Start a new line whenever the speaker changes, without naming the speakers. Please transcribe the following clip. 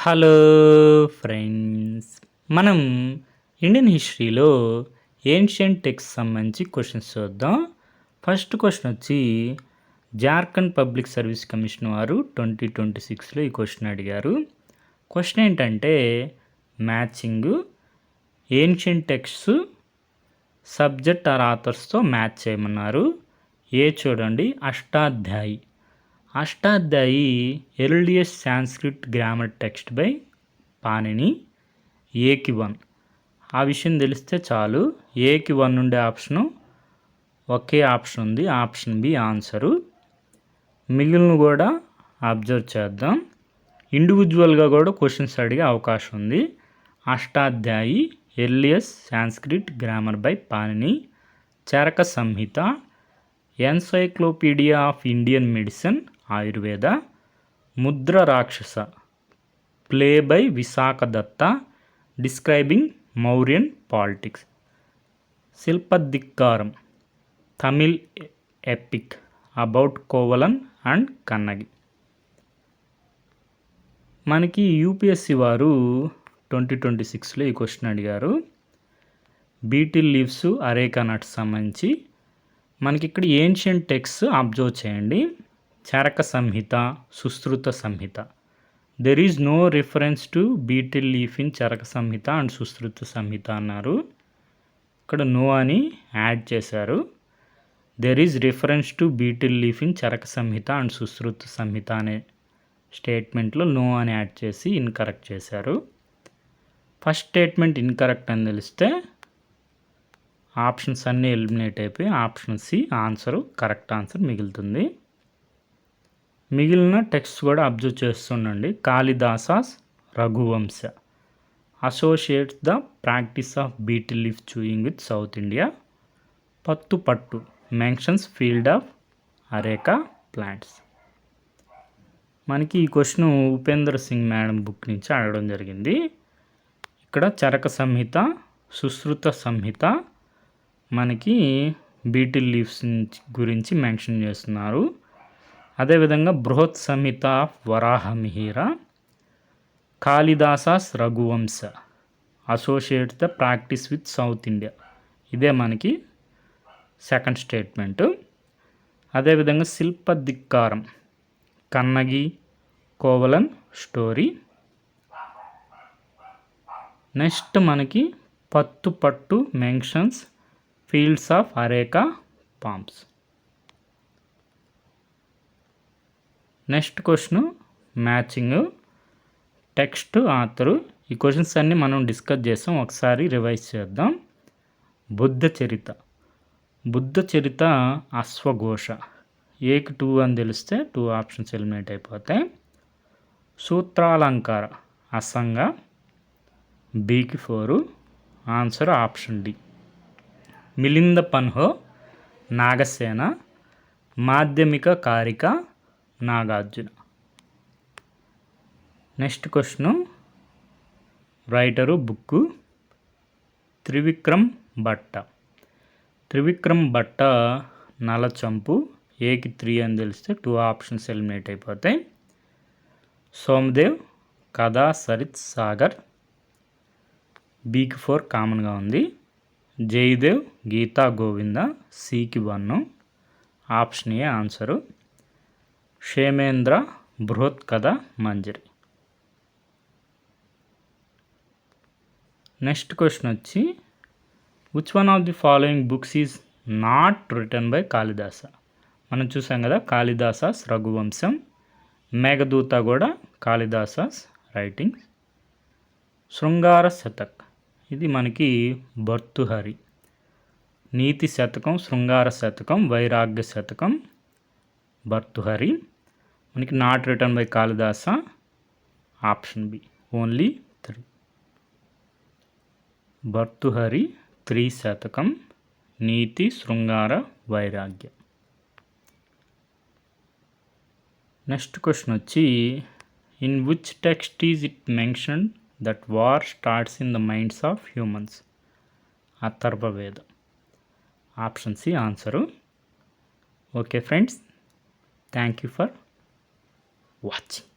Hello friends, మనం Indian హిస్టరీలో ancient text సంబంధించి క్వశ్చన్స్ చూద్దాం. ఫస్ట్ క్వశ్చన్ వచ్చి జార్ఖండ్ పబ్లిక్ సర్వీస్ కమిషన్ వారు 2026లో ఈ క్వశ్చన్ అడిగారు. క్వశ్చన్ ఏంటంటే matching ancient text subject or ఆథర్స్తో మ్యాచ్ చేయమన్నారు. చూడండి, Ashtadhyayi earliest Sanskrit grammar text by Panini. ఏకి 1 ఆ విషయం తెలిస్తే చాలు. ఏకి 1 ఉండే ఆప్షను ఒకే ఆప్షన్ ఉంది, ఆప్షన్ బి ఆన్సరు. మిగిలిన కూడా అబ్జర్వ్ చేద్దాం. ఇండివిజువల్గా కూడా క్వశ్చన్స్ అడిగే అవకాశం ఉంది. Ashtadhyayi earliest Sanskrit grammar by Panini, Charaka Samhita, encyclopedia of Indian medicine Ayurveda, Mudrarakshasa play by Vishakhadatta describing Mauryan politics, Silappadikaram Tamil epic about Kovalan and Kannagi. మనకి యూపీఎస్సి వారు 2026లో ఈ క్వశ్చన్ అడిగారు. బీటిల్ లీవ్స్ అరేకా నట్స్ సంబంధించి మనకి ఇక్కడ ఏన్షియంట్ టెక్స్ట్ అబ్జర్వ్ చేయండి. Charaka Samhita, Sushruta Samhita. There is no reference to betel leaf in Charaka Samhita and Sushruta Samhita అన్నారు. ఇక్కడ నో అని యాడ్ చేశారు. There is reference to betel leaf in Charaka Samhita and Sushruta Samhita అనే స్టేట్మెంట్లో నో అని యాడ్ చేసి ఇన్కరెక్ట్ చేశారు. ఫస్ట్ స్టేట్మెంట్ ఇన్కరెక్ట్ అని తెలిస్తే ఆప్షన్స్ అన్నీ ఎలిమినేట్ అయిపోయి option C answer correct answer మిగులుతుంది. మిగిలిన టెక్స్ట్ కూడా అబ్జర్వ్ చేస్తుండండి. Kalidasa's Raghuvamsha associates the practice of betel leaf chewing with South India. Pattu mentions field of areca plants. మనకి ఈ question Upendra Singh madam book నుంచి అడగడం జరిగింది. ఇక్కడ చరక సంహిత, సుశ్రుత సంహిత మనకి బీటిల్ లీవ్స్ గురించి మెన్షన్ చేస్తున్నారు. అదేవిధంగా Brihat Samhita of Varahamihira, Kalidasa's Raghuvamsha associates the practice with South India. ఇదే మనకి సెకండ్ స్టేట్మెంటు. అదేవిధంగా శిల్పధిక్కారం కన్నగి కోవలన్ స్టోరీ. నెక్స్ట్ మనకి Pattu mentions fields of areca palms. Next question matching text author. ఈ క్వశ్చన్స్ అన్నీ మనం డిస్కస్ చేసాం, ఒకసారి రివైజ్ చేద్దాం. బుద్ధ చరిత అశ్వఘోష. ఏకి 2 అని తెలిస్తే 2 ఆప్షన్స్ ఎలిమినేట్ అయిపోతాయి. సూత్రాలంకార అసంగ, బీకి 4 answer option D. Milinda Panho Nagasena, Madhyamika Karika Nagarjuna. Next question writer book Trivikram Bhatta Nalachampu. ఏకి 3 అని తెలిస్తే 2 ఆప్షన్స్ ఎలిమినేట్ అయిపోతాయి. సోమదేవ్ కథా సరిత్ సాగర్, బీకి 4 కామన్గా ఉంది. జయదేవ్ గీతా గోవింద, సికి 1 ఆప్షన్ ఏ ఆన్సరు. క్షేమేంద్ర బృహత్ కథ మంజరి. నెక్స్ట్ క్వశ్చన్ వచ్చి which one of the following books is not written by Kalidasa. మనం చూసాం కదా, కాళిదాసాస్ రఘువంశం, మేఘదూత కూడా కాళిదాసాస్ రైటింగ్. శృంగార శతక్ ఇది మనకి భర్తృహరి. నీతి శతకం, శృంగార శతకం, వైరాగ్య శతకం భర్తృహరి. మనకి not written by Kalidasa option B only 3. Bhartrihari 3 శతకం, నీతి, శృంగార, వైరాగ్య. నెక్స్ట్ క్వశ్చన్ వచ్చి in which text is it mention that war starts in the minds of humans. Atharvaveda option C answer. Okay friends, thank you for watching.